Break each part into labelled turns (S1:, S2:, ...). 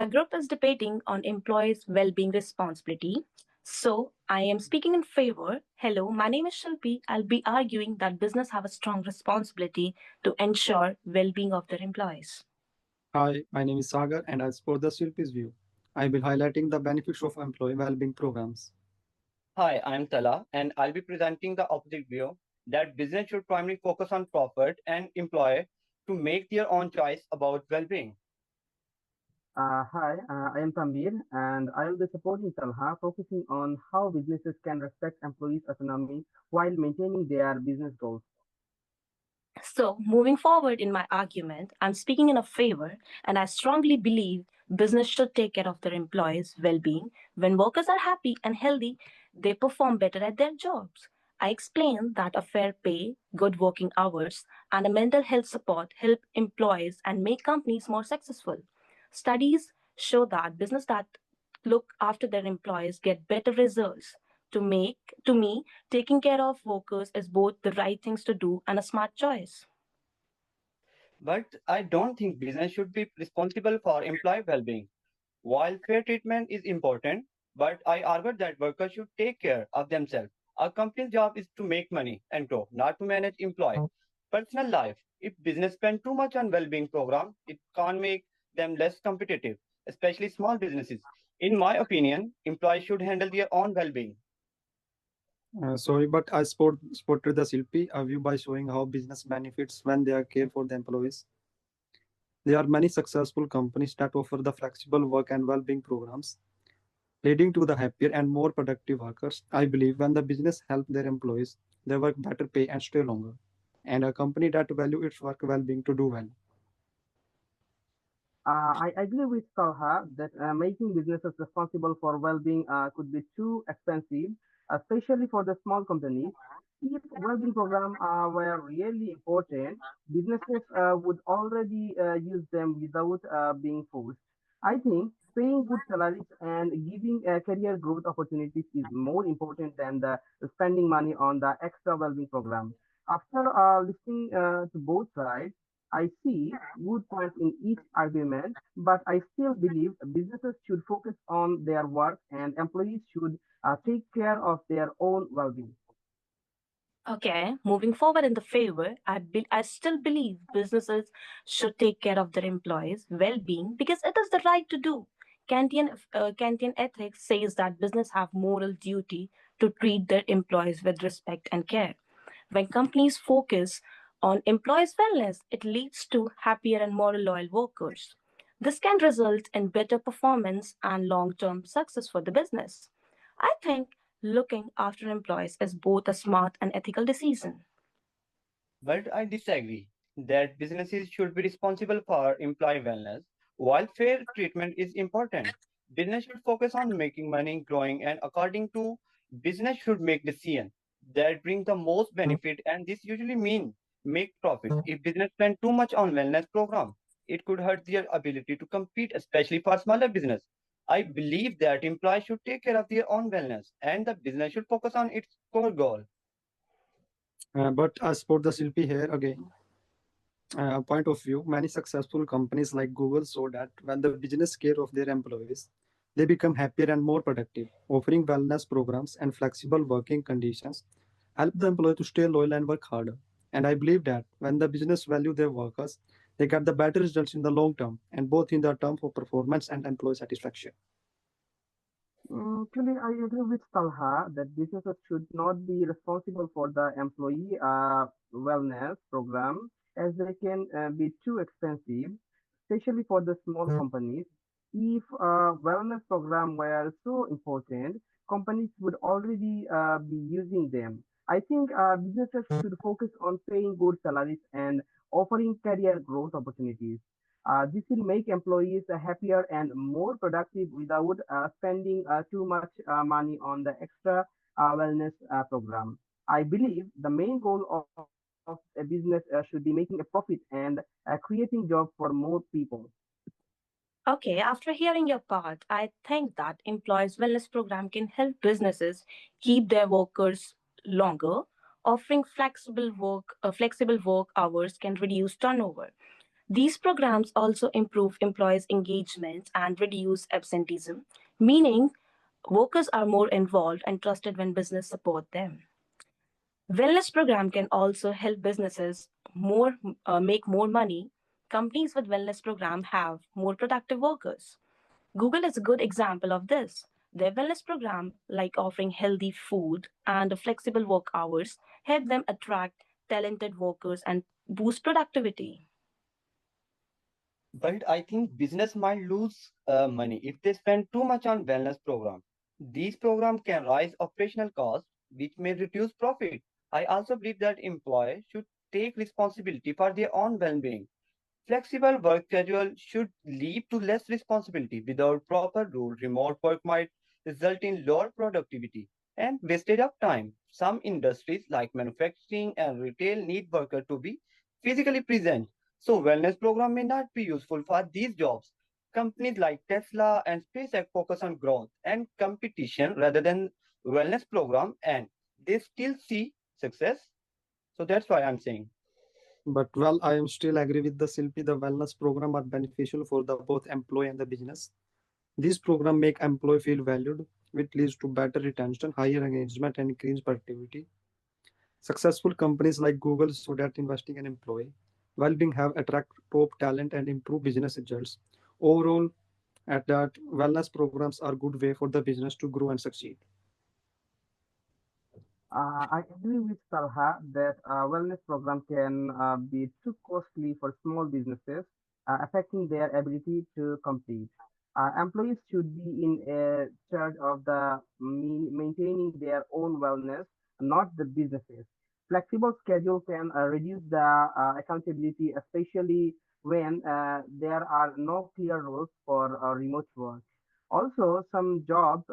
S1: group is debating on employees' well-being responsibility. So I am speaking in favor. Hello, my name is Shilpi. I'll be arguing that business have a strong responsibility to ensure well-being of their employees.
S2: Hi, my name is Sagar and I support the Shilpi's view. I will highlighting the benefits of employee well-being programs.
S3: Hi, I'm Tala, and I'll be presenting the opposite view that business should primarily focus on profit and employ to make their own choice about well-being.
S4: Hi, I am Tambir, and I will be supporting Talha, focusing on how businesses can respect employees' autonomy while maintaining their business goals.
S1: So, moving forward in my argument, I'm speaking in a favor, and I strongly believe business should take care of their employees' well being. When workers are happy and healthy, they perform better at their jobs. I explained that a fair pay, good working hours, and a mental health support help employees and make companies more successful. Studies show that business that look after their employees get better results. To me, taking care of workers is both the right things to do and a smart choice.
S3: But I don't think business should be responsible for employee well-being. While fair treatment is important, but I argue that workers should take care of themselves. A company's job is to make money and grow, not to manage employee personal life. If business spend too much on well-being program, it can make them less competitive, especially small businesses. In my opinion, employees should handle their own well-being.
S2: Sorry, but I supported the Shilpi view by showing how business benefits when they are care for the employees. There are many successful companies that offer the flexible work and well-being programs, leading to the happier and more productive workers. I believe when the business help their employees, they work better pay and stay longer. And a company that value its work well-being to do well.
S4: I agree with Talha that making businesses responsible for well-being could be too expensive, especially for the small companies. If well-being programs were really important, businesses would already use them without being forced. I think paying good salaries and giving career growth opportunities is more important than the spending money on the extra well-being program. After listening to both sides, I see good points in each argument, but I still believe businesses should focus on their work and employees should take care of their own well-being.
S1: Okay, moving forward in the favor, I still believe businesses should take care of their employees' well-being because it is the right to do. Kantian ethics says that business have moral duty to treat their employees with respect and care. When companies focus on employees' wellness, it leads to happier and more loyal workers. This can result in better performance and long-term success for the business. I think looking after employees is both a smart and ethical decision.
S3: But I disagree that businesses should be responsible for employee wellness. While fair treatment is important, business should focus on making money, growing, and according to business should make decisions that bring the most benefit, and this usually mean make profit. If business spend too much on wellness program, it could hurt their ability to compete, especially for smaller business. I believe that employees should take care of their own wellness, and the business should focus on its core goal.
S2: But I support the Shilpi here again. Point of view, many successful companies like Google show that when the business care of their employees, they become happier and more productive. Offering wellness programs and flexible working conditions help the employee to stay loyal and work harder. And I believe that when the business value their workers, they get the better results in the long term, and both in the term for performance and employee satisfaction.
S4: Actually, I agree with Talha that businesses should not be responsible for the employee wellness program as they can be too expensive, especially for the small companies. If wellness program were so important, companies would already be using them. I think businesses should focus on paying good salaries and offering career growth opportunities. This will make employees happier and more productive without spending too much money on the extra wellness program. I believe the main goal of a business should be making a profit and creating jobs for more people.
S1: Okay, after hearing your part, I think that employees wellness program can help businesses keep their workers longer. Offering flexible work hours can reduce turnover. These programs also improve employees' engagement and reduce absenteeism, meaning workers are more involved and trusted when business support them. Wellness program can also help businesses make more money. Companies with wellness program have more productive workers. Google is a good example of this. Their wellness program, like offering healthy food and flexible work hours, help them attract talented workers and boost productivity.
S3: But I think business might lose money if they spend too much on wellness program. These programs can rise operational costs, which may reduce profit. I also believe that employees should take responsibility for their own well-being. Flexible work schedule should lead to less responsibility. Without proper rule, remote work might result in lower productivity and wastage of time. Some industries like manufacturing and retail need workers to be physically present. So wellness program may not be useful for these jobs. Companies like Tesla and SpaceX focus on growth and competition rather than wellness program, and they still see success. So that's why I'm saying.
S2: But well, I am still agree with the Silpi. The wellness program are beneficial for the both employee and the business. These program make employee feel valued, which leads to better retention, higher engagement, and increased productivity. Successful companies like Google so that investing in employee well-being have attract top talent and improve business results. Overall, at that wellness programs are good way for the business to grow and succeed.
S4: I agree with Salha that wellness program can be too costly for small businesses, affecting their ability to compete. Employees should be in charge of the maintaining their own wellness, not the businesses. Flexible schedule can reduce the accountability, especially when there are no clear rules for remote work. Also, some jobs,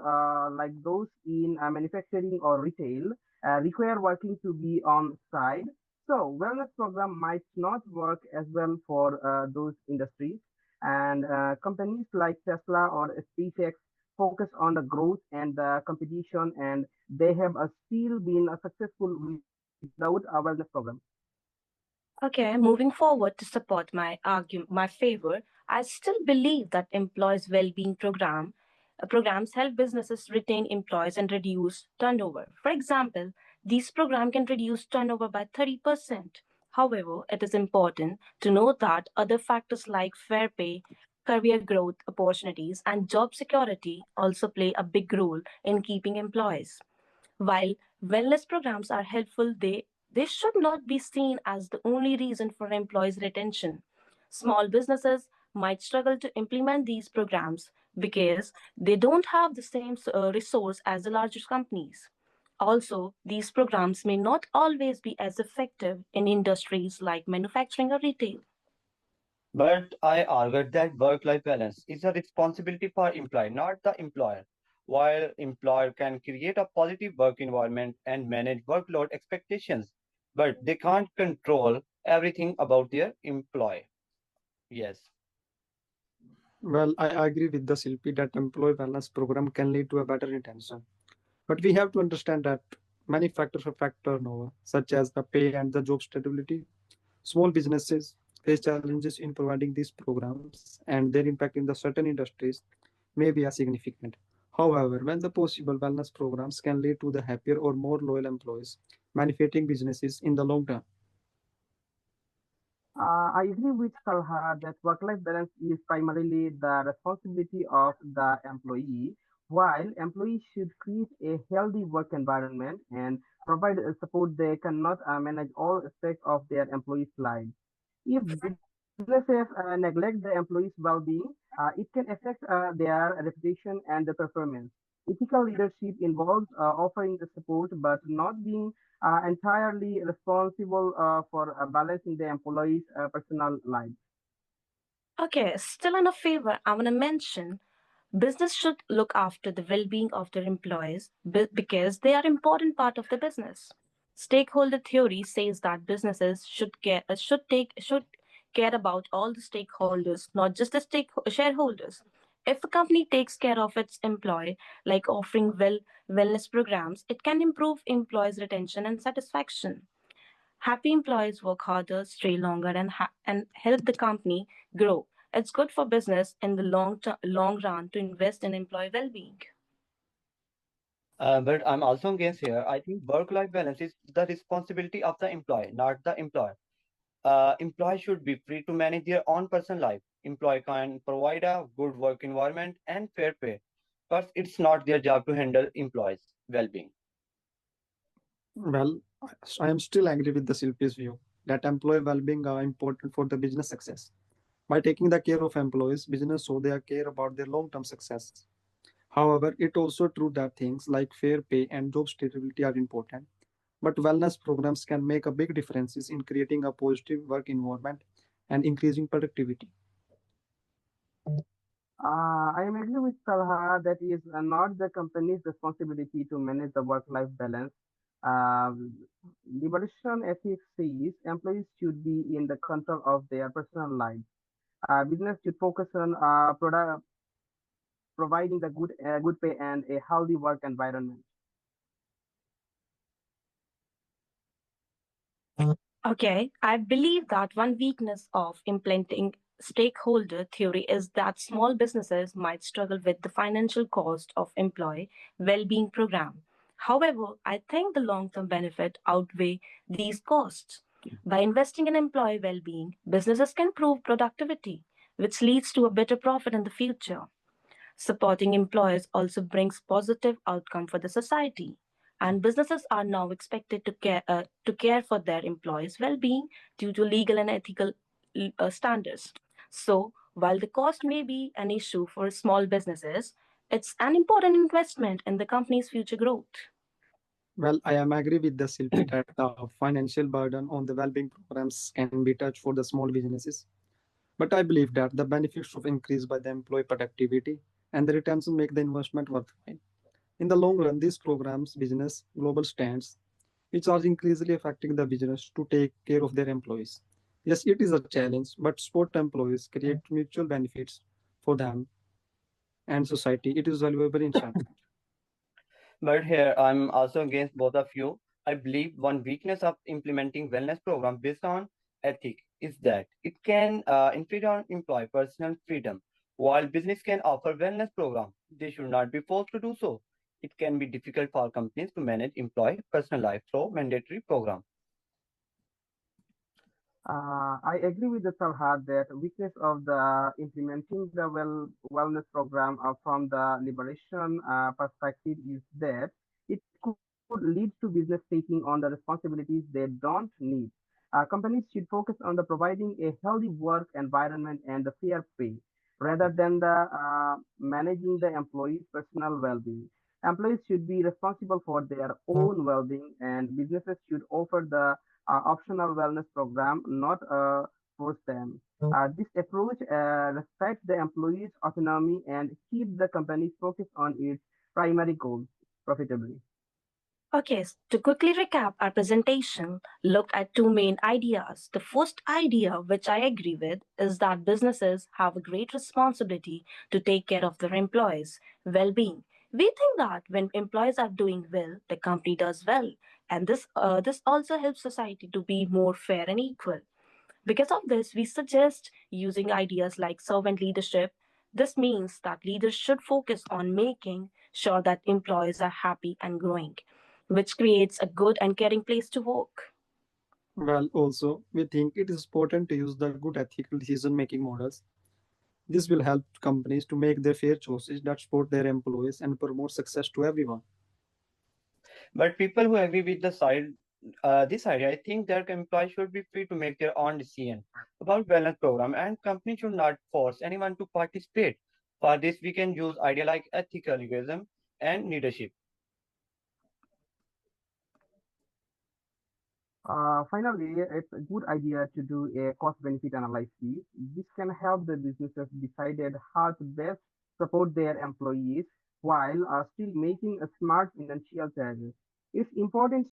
S4: like those in manufacturing or retail, require working to be on site. So wellness program might not work as well for those industries. And companies like Tesla or SpaceX focus on the growth and the competition, and they have still been successful without a wellness program.
S1: Okay, moving forward to support my favor, I still believe that employees' well-being programs help businesses retain employees and reduce turnover. For example, these programs can reduce turnover by 30%. However, it is important to note that other factors like fair pay, career growth opportunities, and job security also play a big role in keeping employees. While wellness programs are helpful, they should not be seen as the only reason for employees' retention. Small businesses might struggle to implement these programs because they don't have the same resource as the largest companies. Also, these programs may not always be as effective in industries like manufacturing or retail.
S3: But I argued that work-life balance is a responsibility for employee, not the employer. While employer can create a positive work environment and manage workload expectations, but they can't control everything about their employee. Yes.
S2: Well, I agree with the Silpi that employee wellness program can lead to a better retention. But we have to understand that many factors affect turnover, such as the pay and the job stability. Small businesses face challenges in providing these programs, and their impact in the certain industries may be as significant. However, when the possible wellness programs can lead to the happier or more loyal employees, benefiting businesses in the long term.
S4: I agree with Salha that work-life balance is primarily the responsibility of the employee, while employees should create a healthy work environment and provide support. They cannot manage all aspects of their employees' lives. If businesses neglect the employees' well-being, it can affect their reputation and the performance. Ethical leadership involves offering the support but not being entirely responsible for balancing the employees' personal lives.
S1: Okay, still in a favor, I want to mention business should look after the well-being of their employees because they are important part of the business. Stakeholder theory says that businesses should care about all the stakeholders, not just the shareholders. If a company takes care of its employee, like offering wellness programs, it can improve employees' retention and satisfaction. Happy employees work harder, stay longer, and help the company grow. It's good for business in the long run to invest in employee well-being.
S3: But I'm also against here. I think work-life balance is the responsibility of the employee, not the employer. Employees should be free to manage their own personal life. Employee can provide a good work environment and fair pay, but it's not their job to handle employees' well-being.
S2: Well, I am still agree with the Silpi's view that employee well-being are important for the business success. By taking the care of employees, business so they care about their long-term success. However, it also true that things like fair pay and job stability are important. But wellness programs can make a big differences in creating a positive work environment and increasing productivity.
S4: I am agree with Talha that is not the company's responsibility to manage the work-life balance. Uh, Liberation ethics says employees should be in the control of their personal lives. Business should focus on providing the good pay and a healthy work environment.
S1: Okay, I believe that one weakness of implementing stakeholder theory is that small businesses might struggle with the financial cost of employee well-being program. However, I think the long-term benefit outweigh these costs. By investing in employee well-being, businesses can prove productivity, which leads to a better profit in the future. Supporting employers also brings positive outcome for the society, and businesses are now expected to care for their employees' well-being due to legal and ethical standards. So, while the cost may be an issue for small businesses, it's an important investment in the company's future growth.
S2: Well, I am agree with the Silpi that the financial burden on the well-being programs can be touched for the small businesses. But I believe that the benefits of increase by the employee productivity and the returns make the investment worthwhile. In the long run, these programs, business, global stands, which are increasingly affecting the business to take care of their employees. Yes, it is a challenge, but sport employees create mutual benefits for them and society. It is valuable insight.
S3: But here I'm also against both of you. I believe one weakness of implementing wellness program based on ethic is that it can infringe on employee personal freedom. While business can offer wellness program, they should not be forced to do so. It can be difficult for companies to manage employee personal life through mandatory program.
S4: I agree with the Talha that weakness of the implementing the wellness program from the liberation perspective is that it could lead to business taking on the responsibilities they don't need. Companies should focus on the providing a healthy work environment and the fair pay rather than the managing the employees' personal well-being. Employees should be responsible for their own well-being, and businesses should offer the optional wellness program, not force them. This approach respects the employee's autonomy and keeps the company focused on its primary goals profitably.
S1: Okay, to quickly recap, our presentation looked at two main ideas. The first idea, which I agree with, is that businesses have a great responsibility to take care of their employees' well being. We think that when employees are doing well, the company does well. And this also helps society to be more fair and equal. Because of this, we suggest using ideas like servant leadership. This means that leaders should focus on making sure that employees are happy and growing, which creates a good and caring place to work.
S2: Well, also, we think it is important to use the good ethical decision-making models. This will help companies to make their fair choices that support their employees and promote success to everyone.
S3: But people who agree with this idea, I think that employees should be free to make their own decision about wellness program, and companies should not force anyone to participate. For this, we can use idea like ethical egoism and leadership.
S4: Finally, it's a good idea to do a cost-benefit analysis. This can help the businesses decide how to best support their employees while still making a smart financial choices. It's important